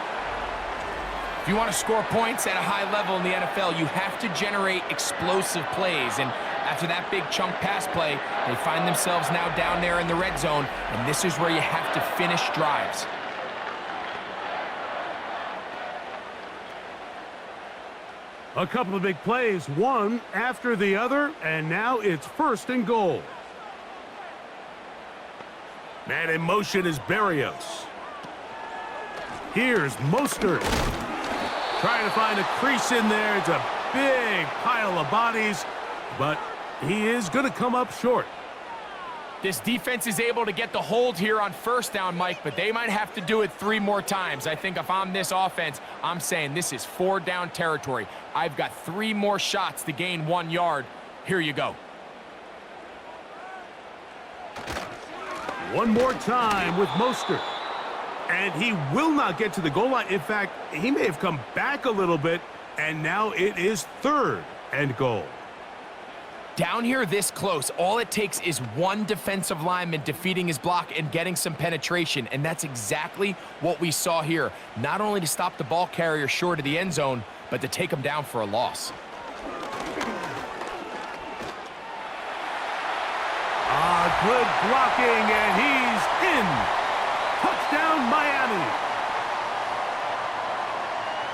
If you want to score points at a high level in the NFL, you have to generate explosive plays. And after that big chunk pass play, they find themselves now down there in the red zone, and this is where you have to finish drives. A couple of big plays, one after the other, and now it's 1st and goal. Man in motion is Barrios. Here's Mostert. Trying to find a crease in there. It's a big pile of bodies, but he is going to come up short. This defense is able to get the hold here on 1st down, Mike, but they might have to do it 3 more times. I think if I'm this offense, I'm saying this is 4 down territory. I've got 3 more shots to gain 1 yard. Here you go. One more time with Mostert. And he will not get to the goal line. In fact, he may have come back a little bit, and now it is 3rd and goal. Down here this close, all it takes is one defensive lineman defeating his block and getting some penetration, and that's exactly what we saw here. Not only to stop the ball carrier short of the end zone, but to take him down for a loss. Good blocking, and he's in. Touchdown, Miami.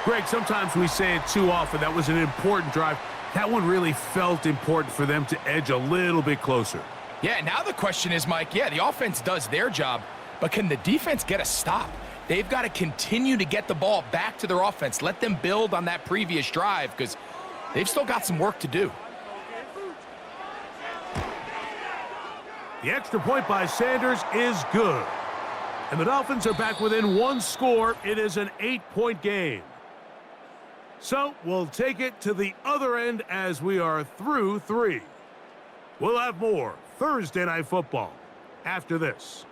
Greg, sometimes we say it too often. That was an important drive. That one really felt important for them to edge a little bit closer. Yeah, now the question is, Mike, yeah, the offense does their job, but can the defense get a stop? They've got to continue to get the ball back to their offense. Let them build on that previous drive because they've still got some work to do. The extra point by Sanders is good. And the Dolphins are back within 1 score. It is an 8-point game. So we'll take it to the other end as we are through 3. We'll have more Thursday Night Football after this.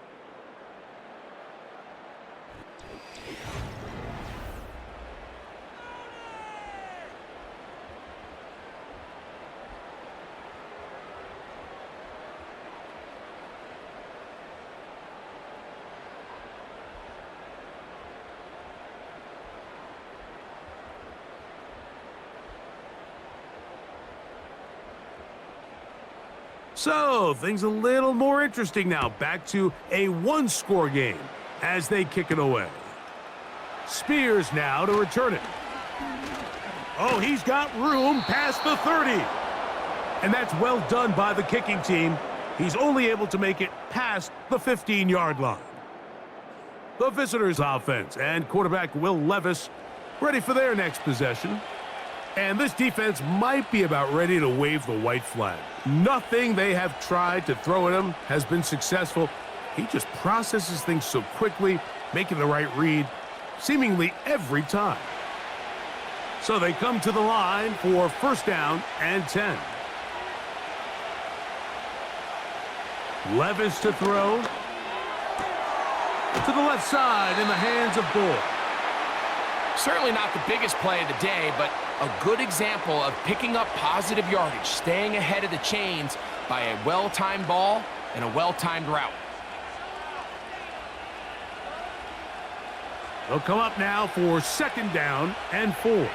So, things a little more interesting now. Back to a 1-score game as they kick it away. Spears now to return it. Oh, he's got room past the 30. And that's well done by the kicking team. He's only able to make it past the 15-yard line. The visitors' offense and quarterback Will Levis ready for their next possession. And this defense might be about ready to wave the white flag. Nothing they have tried to throw at him has been successful. He just processes things so quickly, making the right read, seemingly every time. So they come to the line for 1st down and 10. Levis to throw. To the left side in the hands of Bull. Certainly not the biggest play of the day, but a good example of picking up positive yardage, staying ahead of the chains by a well-timed ball and a well-timed route. They'll come up now for 2nd down and 4.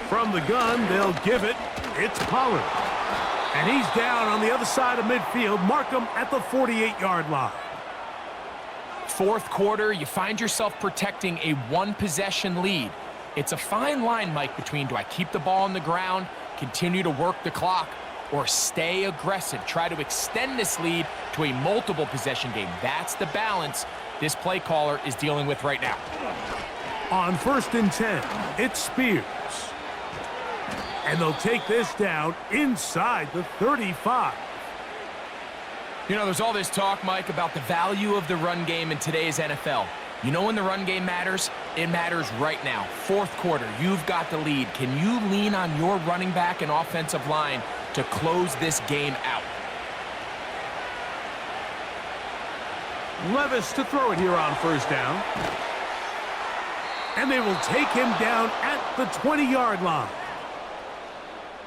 From the gun, they'll give it. It's Pollard. And he's down on the other side of midfield. Mark him at the 48-yard line. 4th quarter, you find yourself protecting a 1-possession lead. It's a fine line, Mike, between do I keep the ball on the ground, continue to work the clock, or stay aggressive, try to extend this lead to a multiple possession game. That's the balance this play caller is dealing with right now. On 1st and 10, it's Spears. And they'll take this down inside the 35. You know, there's all this talk, Mike, about the value of the run game in today's NFL. You know when the run game matters? It matters right now. Fourth quarter, you've got the lead. Can you lean on your running back and offensive line to close this game out? Levis to throw it here on first down. And they will take him down at the 20-yard line.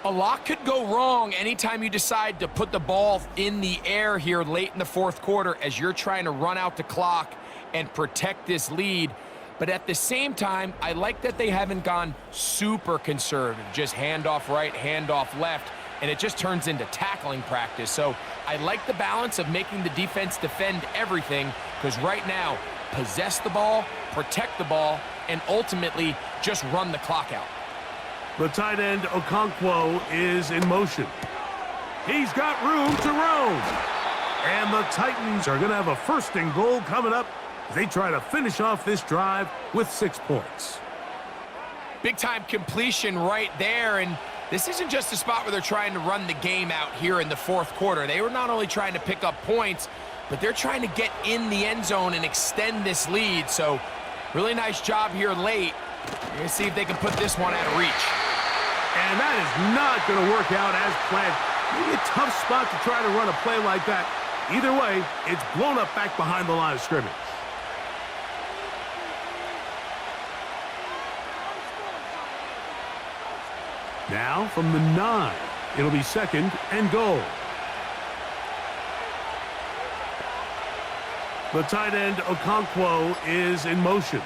A lot could go wrong anytime you decide to put the ball in the air here late in the fourth quarter as you're trying to run out the clock and protect this lead. But at the same time, I like that they haven't gone super conservative, just handoff right, handoff left, and it just turns into tackling practice. So I like the balance of making the defense defend everything, because right now, possess the ball, protect the ball, and ultimately just run the clock out. The tight end, Okonkwo, is in motion. He's got room to roam. And the Titans are going to have a first and goal coming up as they try to finish off this drive with 6 points. Big-time completion right there, and this isn't just a spot where they're trying to run the game out here in the fourth quarter. They were not only trying to pick up points, but they're trying to get in the end zone and extend this lead. So really nice job here late. We're going to see if they can put this one out of reach. And that is not going to work out as planned. Maybe a tough spot to try to run a play like that. Either way, it's blown up back behind the line of scrimmage. Now from the 9, it'll be second and goal. The tight end, Okonkwo, is in motion.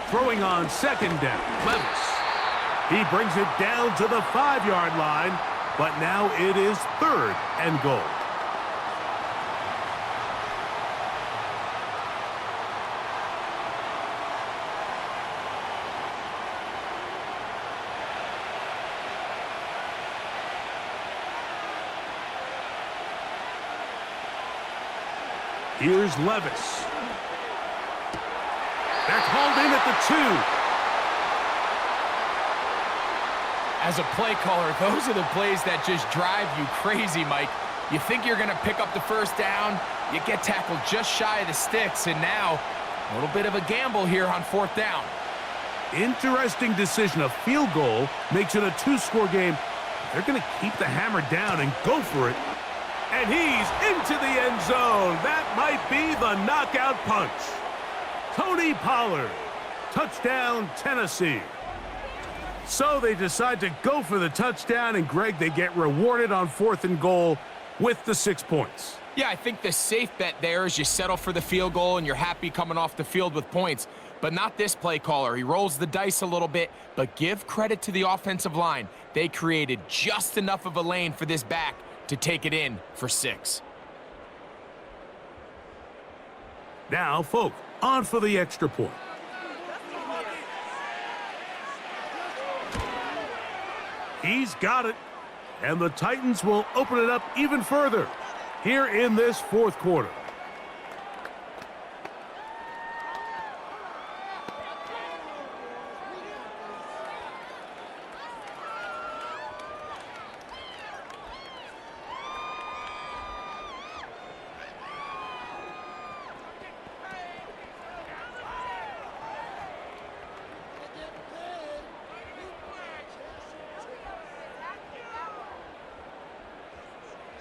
Throwing on second down, Levis. He brings it down to the 5-yard line, but now it is third and goal. Here's Levis. They're called in at the 2. As a play caller, those are the plays that just drive you crazy, Mike. You think you're going to pick up the first down, you get tackled just shy of the sticks, and now a little bit of a gamble here on fourth down. Interesting decision. A field goal makes it a 2-score game. They're going to keep the hammer down and go for it. And he's into the end zone. That might be the knockout punch. Tony Pollard. Touchdown, Tennessee. So they decide to go for the touchdown, and Greg, they get rewarded on fourth and goal with the 6 points. Yeah, I think the safe bet there is you settle for the field goal and you're happy coming off the field with points. But not this play caller. He rolls the dice a little bit, but give credit to the offensive line. They created just enough of a lane for this back to take it in for 6. Now, Folk, on for the extra point. He's got it. And the Titans will open it up even further here in this fourth quarter.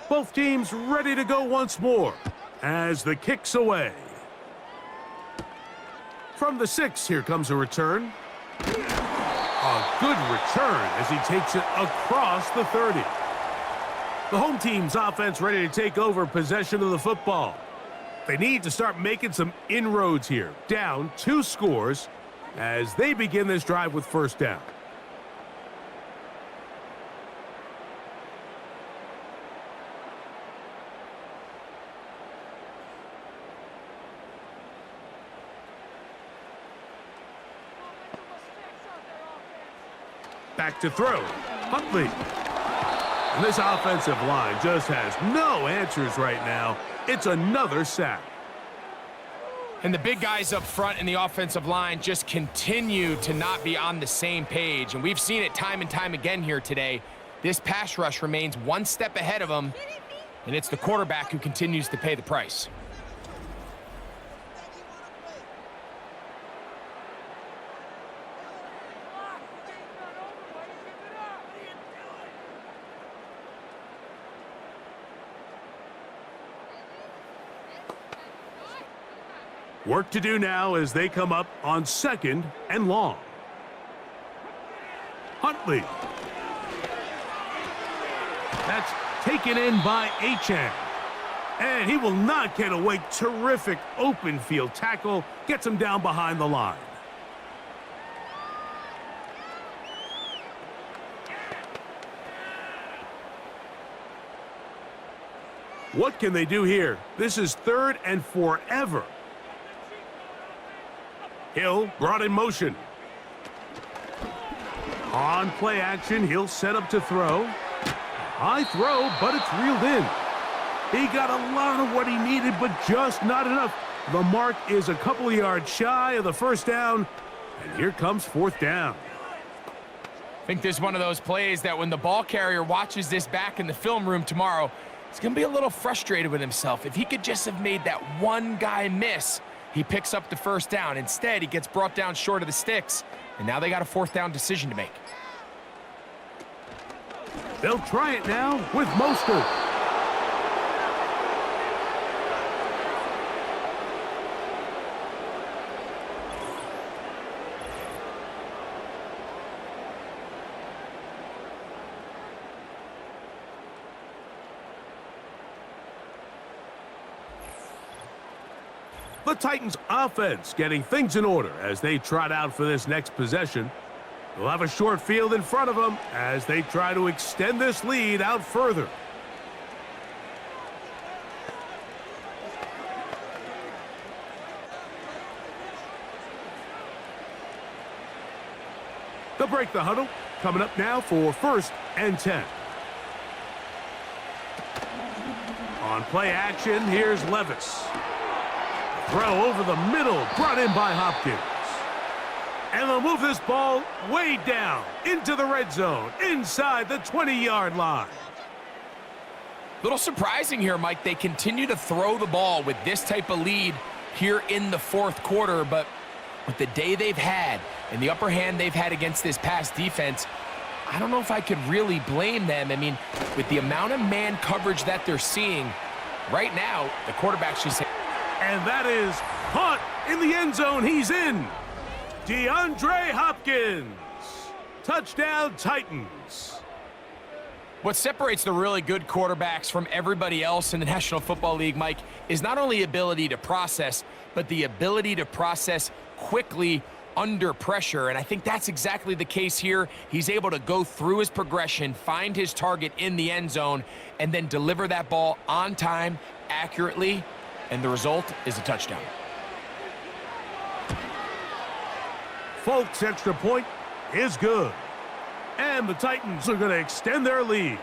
Both teams ready to go once more as the kick's away. From the 6, here comes a return. A good return as he takes it across the 30. The home team's offense ready to take over possession of the football. They need to start making some inroads here. Down 2 scores as they begin this drive with first down. Back to throw. Huntley. And this offensive line just has no answers right now. It's another sack. And the big guys up front in the offensive line just continue to not be on the same page. And we've seen it time and time again here today. This pass rush remains one step ahead of them, and it's the quarterback who continues to pay the price. Work to do now as they come up on 2nd and long. Huntley. That's taken in by Achane. And he will not get away. Terrific open field tackle. Gets him down behind the line. What can they do here? This is 3rd and forever. Hill brought in motion. On play action, he'll set up to throw. High throw, but it's reeled in. He got a lot of what he needed, but just not enough. The mark is a couple of yards shy of the first down, and here comes 4th down. I think this is one of those plays that when the ball carrier watches this back in the film room tomorrow, he's going to be a little frustrated with himself. If he could just have made that one guy miss, he picks up the first down. Instead, he gets brought down short of the sticks, and now they got a 4th down decision to make. They'll try it now with Mostert. The Titans offense getting things in order as they trot out for this next possession. They'll have a short field in front of them as they try to extend this lead out further. They'll break the huddle. Coming up now for 1st and 10. On play action, here's Levis. Throw over the middle, brought in by Hopkins. And they'll move this ball way down into the red zone, inside the 20-yard line. Little surprising here, Mike. They continue to throw the ball with this type of lead here in the 4th quarter, but with the day they've had and the upper hand they've had against this pass defense, I don't know if I could really blame them. I mean, with the amount of man coverage that they're seeing, right now, the quarterback's just... And that is caught in the end zone. He's in. DeAndre Hopkins. Touchdown, Titans. What separates the really good quarterbacks from everybody else in the National Football League, Mike, is not only ability to process, but the ability to process quickly under pressure. And I think that's exactly the case here. He's able to go through his progression, find his target in the end zone, and then deliver that ball on time, accurately, and the result is a touchdown. Folks' extra point is good. And the Titans are going to extend their lead.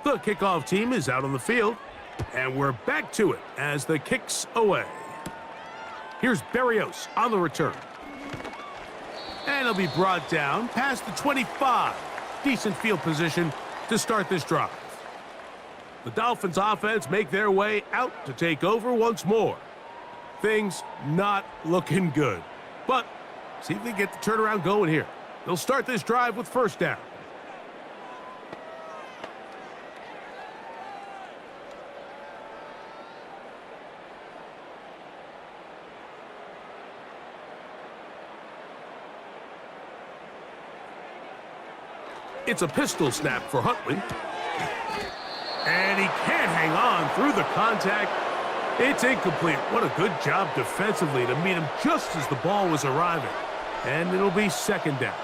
The kickoff team is out on the field, and we're back to it as the kick's away. Here's Berrios on the return. And he'll be brought down past the 25. Decent field position to start this drive. The Dolphins offense make their way out to take over once more. Things not looking good, but see if they get the turnaround going here. They'll start this drive with 1st down. It's a pistol snap for Huntley. And he can't hang on through the contact. It's incomplete. What a good job defensively to meet him just as the ball was arriving. And it'll be second down.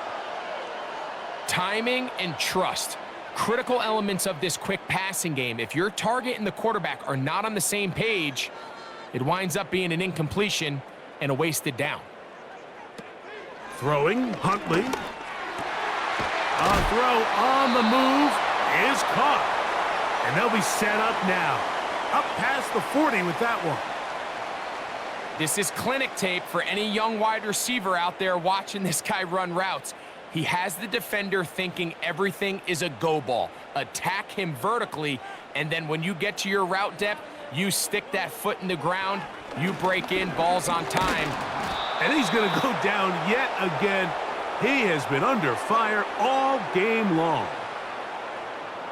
Timing and trust, critical elements of this quick passing game. If your target and the quarterback are not on the same page, it winds up being an incompletion and a wasted down. Throwing, Huntley. A throw on the move is caught. And they'll be set up now. Up past the 40 with that one. This is clinic tape for any young wide receiver out there watching this guy run routes. He has the defender thinking everything is a go ball. Attack him vertically, and then when you get to your route depth, you stick that foot in the ground, you break in, balls on time. And he's going to go down yet again. He has been under fire all game long.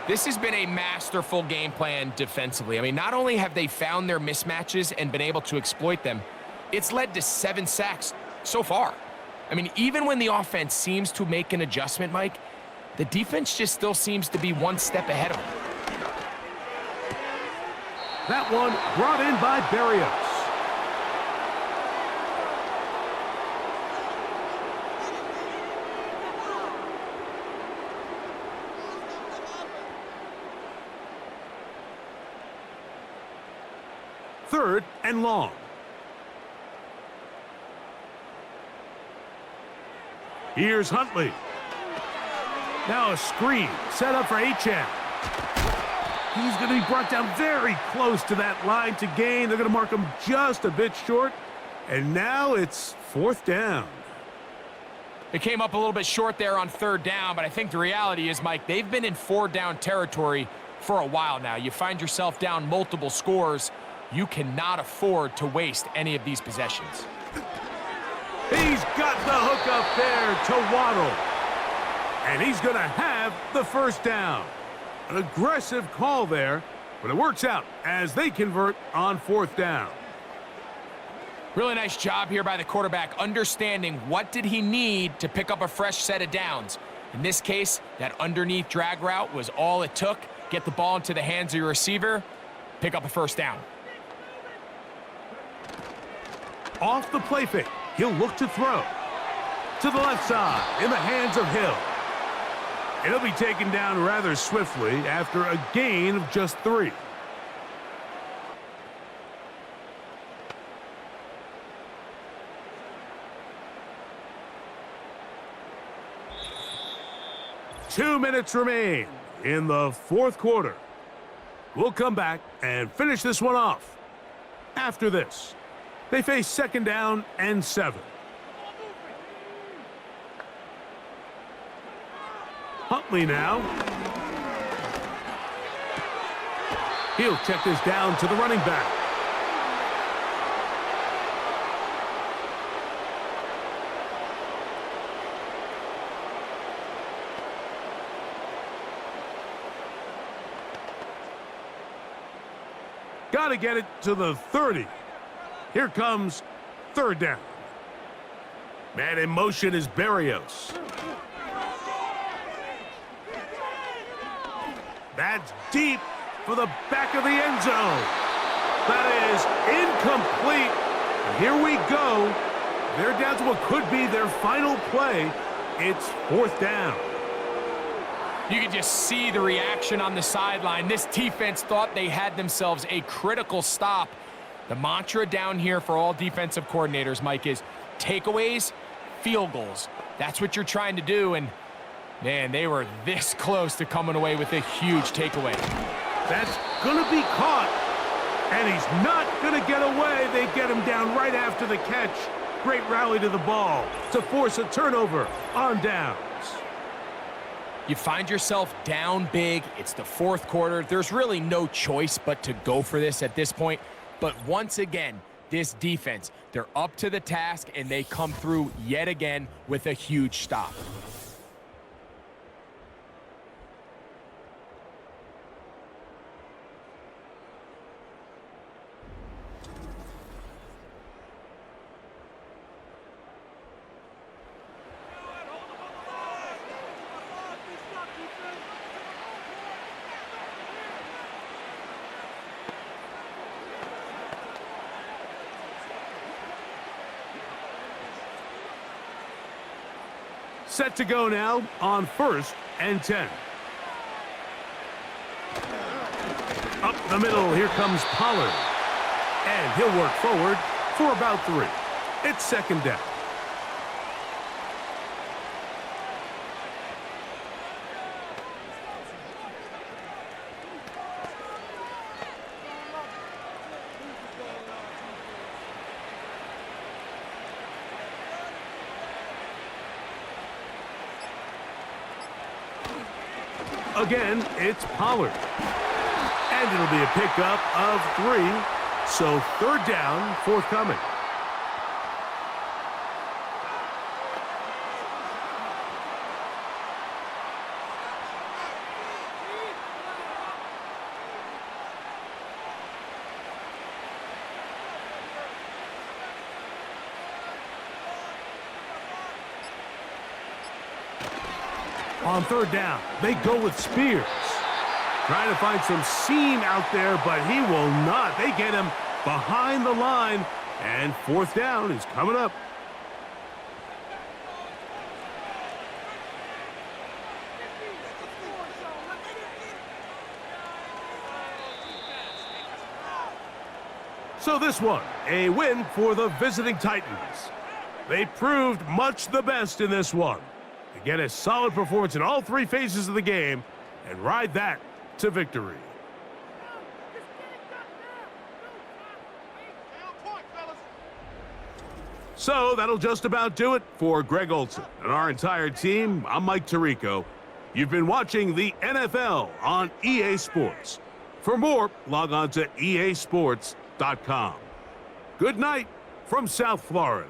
This has been a masterful game plan defensively. I mean, not only have they found their mismatches and been able to exploit them, it's led to 7 sacks so far. I mean, even when the offense seems to make an adjustment, Mike, the defense just still seems to be one step ahead of them. That one brought in by Berrios. Third and long. Here's Huntley. Now a screen set up for Achane. He's going to be brought down very close to that line to gain. They're going to mark him just a bit short. And now it's fourth down. It came up a little bit short there on third down, but I think the reality is, Mike, they've been in 4-down territory for a while now. You find yourself down multiple scores. You cannot afford to waste any of these possessions. He's got the hook up there to Waddle. And he's going to have the first down. An aggressive call there, but it works out as they convert on fourth down. Really nice job here by the quarterback, understanding what did he need to pick up a fresh set of downs. In this case, that underneath drag route was all it took. Get the ball into the hands of your receiver, pick up a first down. Off the play fake, he'll look to throw. To the left side, in the hands of Hill. It'll be taken down rather swiftly after a gain of just 3. Two minutes remain in the fourth quarter. We'll come back and finish this one off. After this, they face second down and 7. Huntley now. He'll check this down to the running back. Got to get it to the 30. Here comes third down. Man in motion is Berrios. That's deep for the back of the end zone. That is incomplete. And here we go. They're down to what could be their final play. It's fourth down. You can just see the reaction on the sideline. This defense thought they had themselves a critical stop. The mantra down here for all defensive coordinators, Mike, is takeaways, field goals. That's what you're trying to do, and man, they were this close to coming away with a huge takeaway. That's going to be caught, and he's not going to get away. They get him down right after the catch. Great rally to the ball to force a turnover on downs. You find yourself down big. It's the fourth quarter. There's really no choice but to go for this at this point. But once again, this defense, they're up to the task, and they come through yet again with a huge stop. Set to go now on 1st and 10. Up the middle, here comes Pollard. And he'll work forward for about 3. It's 2nd down. Again, it's Pollard. And it'll be a pickup of 3. So 3rd down forthcoming. On 3rd down, they go with Spears. Trying to find some seam out there, but he will not. They get him behind the line, and 4th down is coming up. So this one, a win for the visiting Titans. They proved much the best in this one. To get a solid performance in all 3 phases of the game and ride that to victory. So that'll just about do it for Greg Olson and our entire team. I'm Mike Tirico. You've been watching the NFL on EA Sports. For more, log on to easports.com. Good night from South Florida.